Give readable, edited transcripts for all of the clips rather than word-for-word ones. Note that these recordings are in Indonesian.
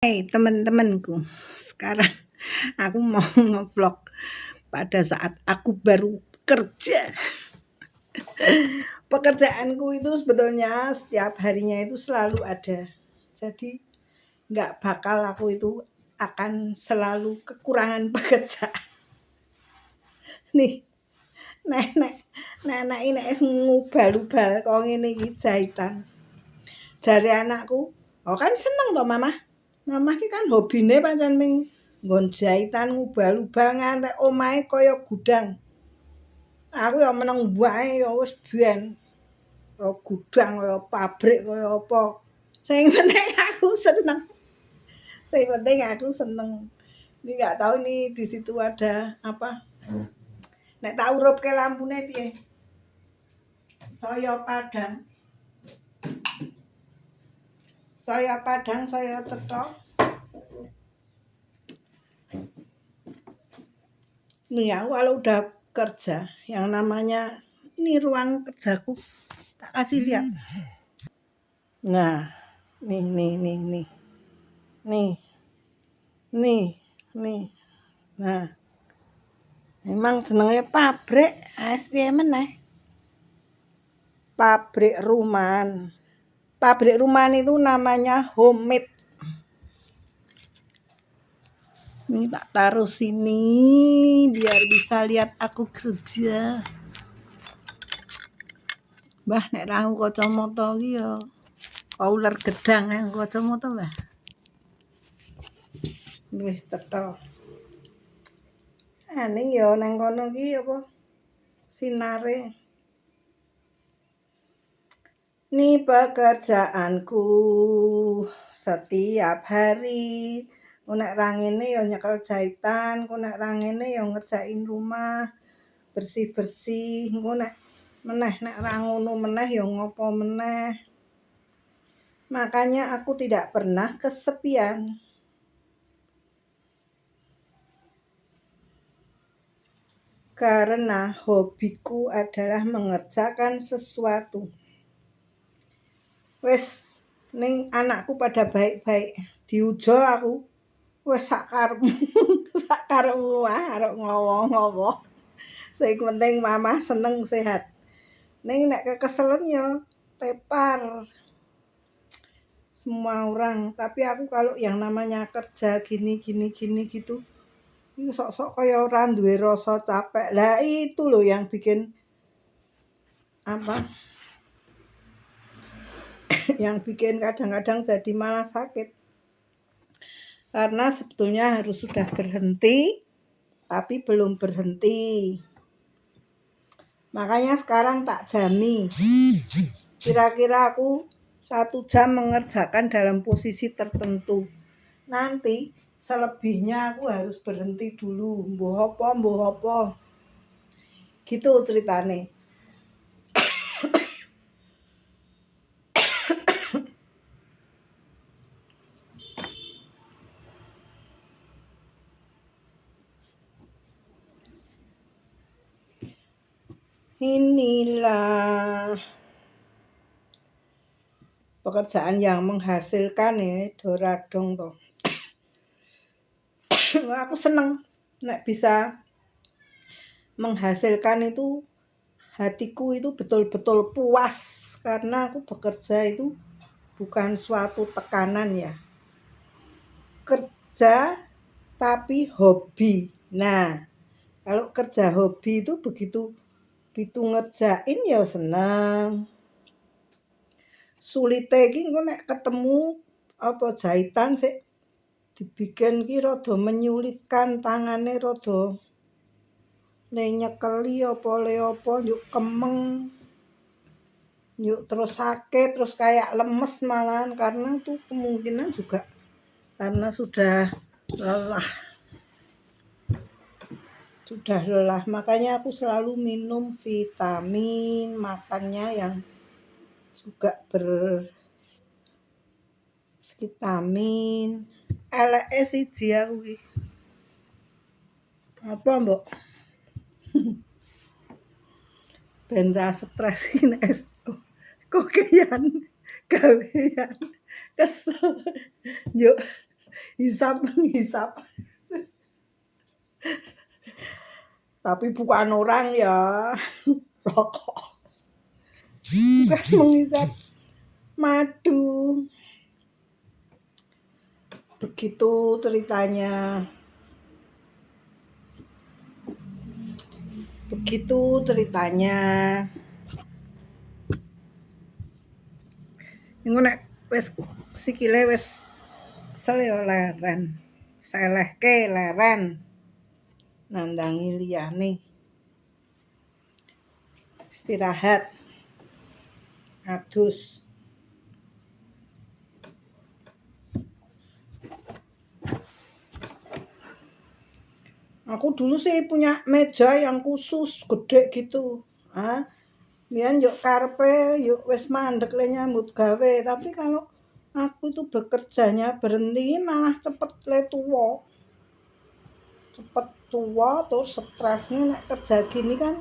Hai teman-temanku, sekarang aku mau nge-vlog pada saat aku baru kerja. Pekerjaanku itu sebetulnya setiap harinya itu selalu ada. Jadi nggak bakal aku itu akan selalu kekurangan pekerjaan. Nih, nenek ini es ngubal-ubal kok ngene iki jahitan. Jare anakku, "Oh kan seneng toh Mama? Mamah ki kan hobine pancen ming nggon jahitan ngubal-ubal ngantek omahe kaya gudang. Aku ya meneng wae ya wis ben. Kaya gudang, kaya pabrik, kaya apa. Sing penting aku seneng. Sing penting aku seneng. Ini nggak tahu nih di situ ada apa. Nek tak urupke lampune piye? Saya padang. Saya padang, saya cetok. Nih aku kalau udah kerja, yang namanya ini ruang kerjaku, tak kasih lihat. Nah, nih, nih, nih. Nah, emang senengnya pabrik, piye meneh? Pabrik rumahan. Pabrik rumahan itu namanya homemade. Ini tak taruh sini biar bisa lihat aku kerja. Mbah nek rahu kacamata iki ya ular gedang yang kacamata, Mbah. Wis cetha. Ning ya nang kono iki apa sinare. Ini pekerjaanku setiap hari. Nek rangene ya nyekel jahitan, nek rangene ya ngerjain rumah, bersih-bersih. Engko nek ra ngono meneh ya ngopo meneh. Makanya aku tidak pernah kesepian. Karena hobiku adalah mengerjakan sesuatu. Wes ning anakku pada baik-baik, diujo aku. Wes sakarepmu, sakarepmu arep ngowo-ngowo. Sing penting mama seneng sehat. Ning nek kekeselen ya tepar. Semua orang, tapi aku kalau yang namanya kerja gini gitu, itu sok-sok kaya ora duwe rasa capek. Lah itu loh yang bikin apa? Yang bikin kadang-kadang jadi malah sakit. Karena sebetulnya harus sudah berhenti, tapi belum berhenti. Makanya sekarang tak jami. Kira-kira aku 1 jam mengerjakan dalam posisi tertentu. Nanti selebihnya aku harus berhenti dulu. Mbuh apa. Gitu ceritane. Inilah pekerjaan yang menghasilkan ya, doradong toh. Aku seneng nek bisa menghasilkan itu, hatiku itu betul-betul puas karena aku bekerja itu bukan suatu tekanan ya. Kerja tapi hobi. Nah, kalau kerja hobi itu begitu ngerjain ya seneng. Sulite iki engko nek ketemu apa jahitan sik dibikin ki rada menyulitkan, tangane rada le nyekeli apa yuk kemeng. Yuk terus sakit, terus kayak lemes malahan karena itu kemungkinan juga karena sudah lelah. Makanya aku selalu minum vitamin, makannya yang juga bervitamin. Eleke siji aku iki. Apa, Mbok? Ben ra stres nek kokean gawean kesel. Yuk Hisap. Tapi bukan orang ya, rokok. Bukan menghisap madu. Begitu ceritanya. Begitu ceritanya. Engko nek wis sikile wis kesel ya leren. Selehke leren. Nandangi liyane. Istirahat. Adus. Aku dulu sih punya meja yang khusus gede gitu. Biyen yuk karepe yuk wis mandek le nyambut gawe, tapi kalau aku tuh bekerjanya berhenti malah cepet le tuwa. Cepet tua terus stresnya nek kerja gini kan.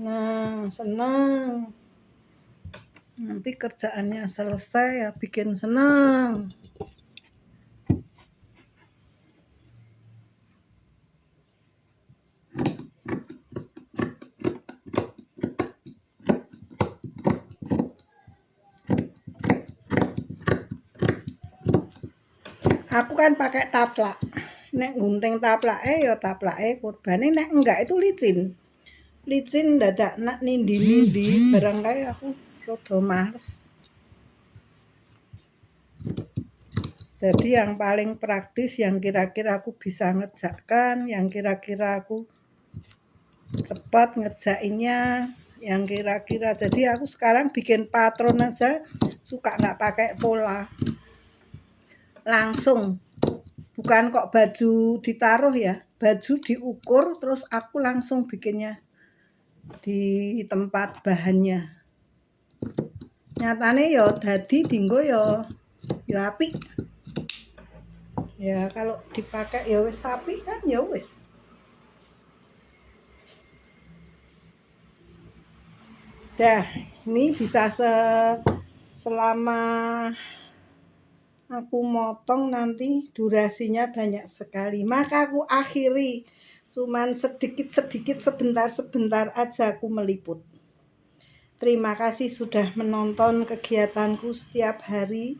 Nah, seneng. Nanti kerjaannya selesai ya bikin seneng. Aku kan pakai taplak. Nek gunting taplake ya taplake kurbane, nek enggak itu licin. Licin dadak nak nindi-nindi barang kae aku rada males. Jadi yang paling praktis yang kira-kira aku bisa ngerjakan, yang kira-kira aku cepat ngerjainnya, yang kira-kira jadi aku sekarang bikin patron aja suka nggak pakai pola. Langsung. Bukan kok baju ditaruh ya, baju diukur terus aku langsung bikinnya di tempat bahannya. Nyatane ya dadi dinggo ya apik. Ya kalau dipakai ya wis apik kan ya wis. Dah, ini bisa selama aku motong nanti durasinya banyak sekali. Maka aku akhiri. Cuman sedikit-sedikit sebentar-sebentar aja aku meliput. Terima kasih sudah menonton kegiatanku setiap hari.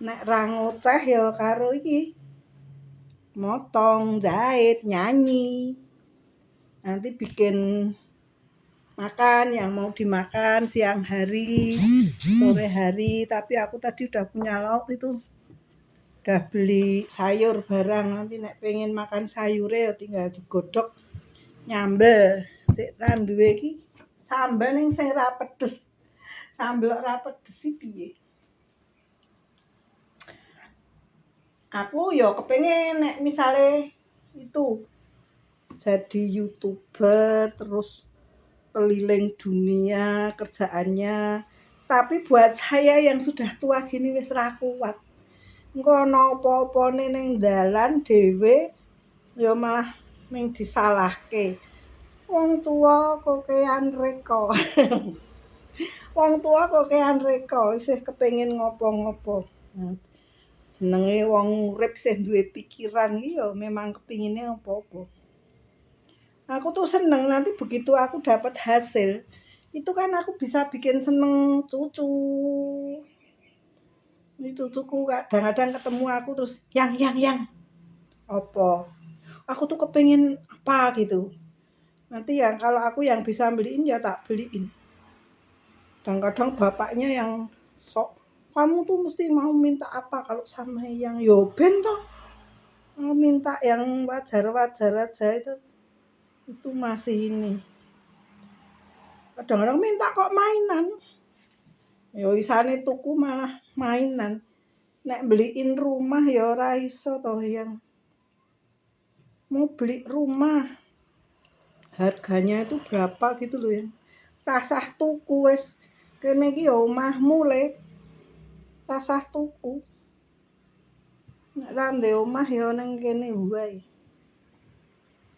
Nek ra ngoceh ya karo iki. Motong, jahit, nyanyi. Nanti bikin makan yang mau dimakan siang hari, sore hari. Tapi aku tadi udah punya lauk itu. Udah beli sayur barang, nanti nek pengen makan sayure ya tinggal digodhog nyambel. Sik ra duwe iki sambel ning sing ra pedes. Sambel ora pedes iki piye? Aku ya kepengen nek misale itu jadi YouTuber terus keliling dunia kerjaannya. Tapi buat saya yang sudah tua gini wis ra kuat. Engko ana apa-apane ning dalan dhewe ya malah ning disalahke. Wong tua kokean reka. Wong tua kokean reka isih kepengin ngopo-ngopo. Senenge wong urip sih duwe pikiran iki ya memang kepingine apa-apa. Aku tuh seneng nanti begitu aku dapat hasil, itu kan aku bisa bikin seneng cucu. Ini cucuku kadang-kadang ketemu aku terus yang apa? Aku tuh kepengin apa gitu. Nanti yang kalau aku yang bisa beliin ya tak beliin. Kadang-kadang bapaknya yang sok, kamu tuh mesti mau minta apa kalau sama yang yo ben toh. Mau minta yang wajar-wajar aja itu masih ini. Kadang-kadang minta kok mainan. Ya isane tuku malah mainan. Nek beliin rumah ya ora iso toh yang mau beli rumah harganya itu berapa gitu loh ya. Rasah tuku wis kene iki ya omahmu le. Rasah tuku. Nek ra ndek omah ya ning kene wae.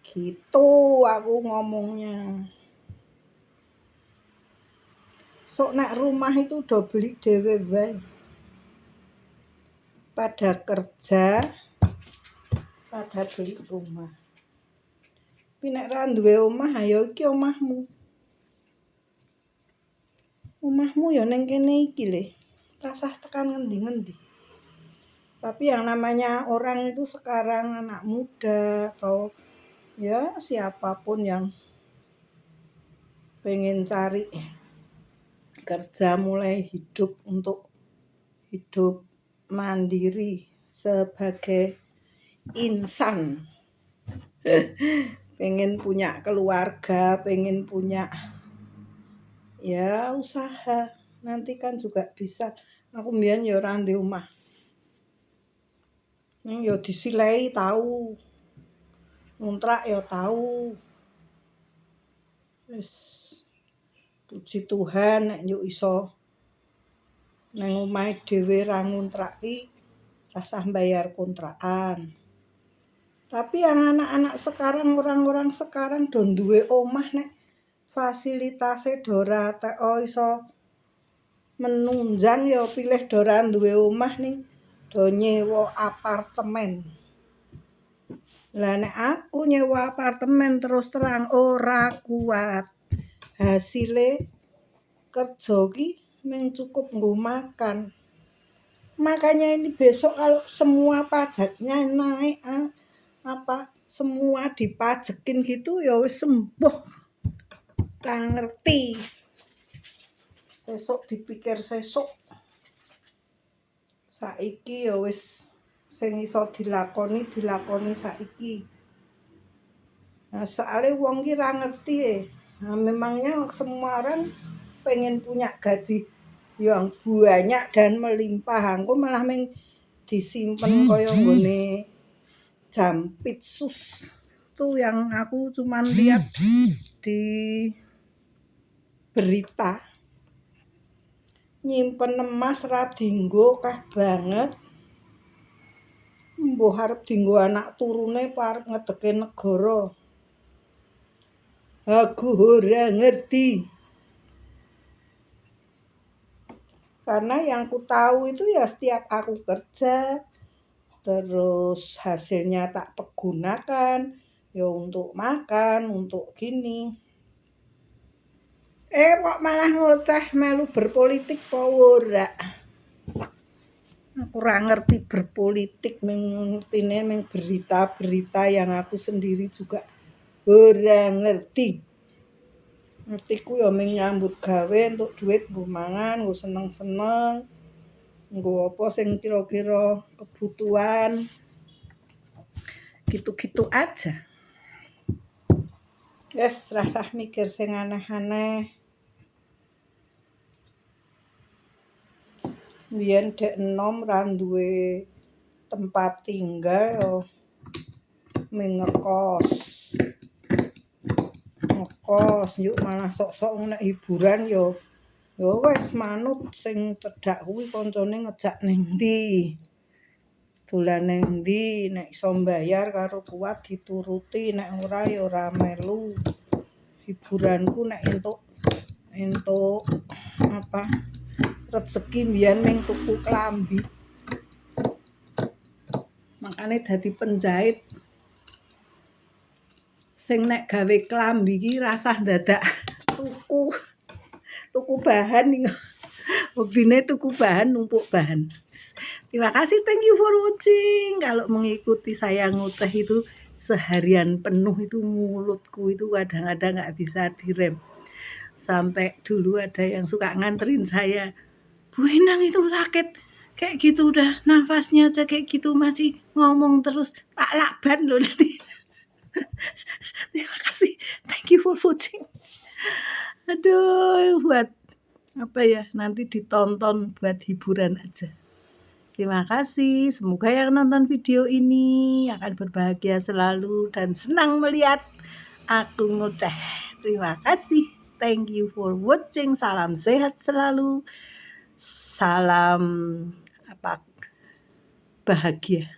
Gitu aku ngomongnya. Sok nek rumah itu udah beli dhewe wae. pada kerja, pada beli rumah. Tapi nek ra duwe omah, ya iki omahmu. Omahmu ya ning kene iki le. Rasah tekan ngendi-ngendi. Tapi yang namanya orang itu sekarang anak muda atau ya siapapun yang pengen cari kerja mulai hidup untuk hidup mandiri sebagai insan. Pengen punya keluarga, pengen punya ya usaha. Nanti kan juga bisa. Aku mbiyen ya ora ndek omah. Ning ya disilei tahu. Ngontrak ya tahu. Wis puji Tuhan nek yo iso nang omahe dhewe ra ngontraki rasah bayar kontrakan. Tapi yang anak-anak sekarang, orang-orang sekarang do duwe omah nek fasilitasé do ora teko iso menunjang ya pilih do ora duwe omah ning do nyewa apartemen. Lah nek aku nyewa apartemen terus terang ora kuat. Hasile kerja ki mung cukup nggo makan. Makanya ini besok kalau semua pajaknya naik semua dipajekin gitu ya wis sembuh. Ra ngerti. Sesuk dipikir sesuk. Saiki ya wis sing iso dilakoni saiki. Nah, soalnya wong ki ra ngerti Nah, memangnya semua orang pengen punya gaji yang banyak dan melimpah. Aku malah disimpen kaya nggone Jampitsus. Itu yang aku cuman lihat di berita. Nyimpen emas ra dinggo kah banget. Mbuh arep dinggo anak turune arep ngedeke negara. Aku ora ngerti. Karena yang ku tahu itu ya setiap aku kerja terus hasilnya tak pergunakan ya untuk makan, untuk gini. Kok malah ngoceh melu berpolitik apa ora? Aku ora ngerti berpolitik, ngertine mung berita-berita yang aku sendiri juga ora ngerti. Ngertiku ya mung nyambut gawe untuk duit nggo mangan, nggo seneng-seneng. Nggo apa sing kira-kira kebutuhan. Gitu-gitu aja. Wes rasah mikir sing aneh-aneh. Biyen dek enom ra duwe tempat tinggal ya ming ngekos. Yuk malah sok-sok nek hiburan ya wis manut sing cedhak kuwi kancane ngejak ning ndi. Dolan ning ndi nek iso mbayar karo kuat dituruti nek ora ya ora melu. Hiburanku nek entuk rezeki mbiyen ning tuku klambi. Makane dadi penjahit. Sing nek gawe klambi ki rasah dadak tuku bahan hobine tuku bahan numpuk bahan. Terima kasih, thank you for watching. Kalau mengikuti saya ngoceh itu seharian penuh itu mulutku itu kadang-kadang nggak bisa direm. Sampai dulu ada yang suka nganterin saya, Bu Endang itu sakit kayak gitu udah nafasnya aja kayak gitu masih ngomong terus tak lakban loh nanti. Terima kasih, thank you for watching. Aduh, buat apa ya, nanti ditonton buat hiburan aja. Terima kasih, semoga yang nonton video ini akan berbahagia selalu dan senang melihat aku ngoceh. Terima kasih, thank you for watching. Salam sehat selalu, salam bahagia.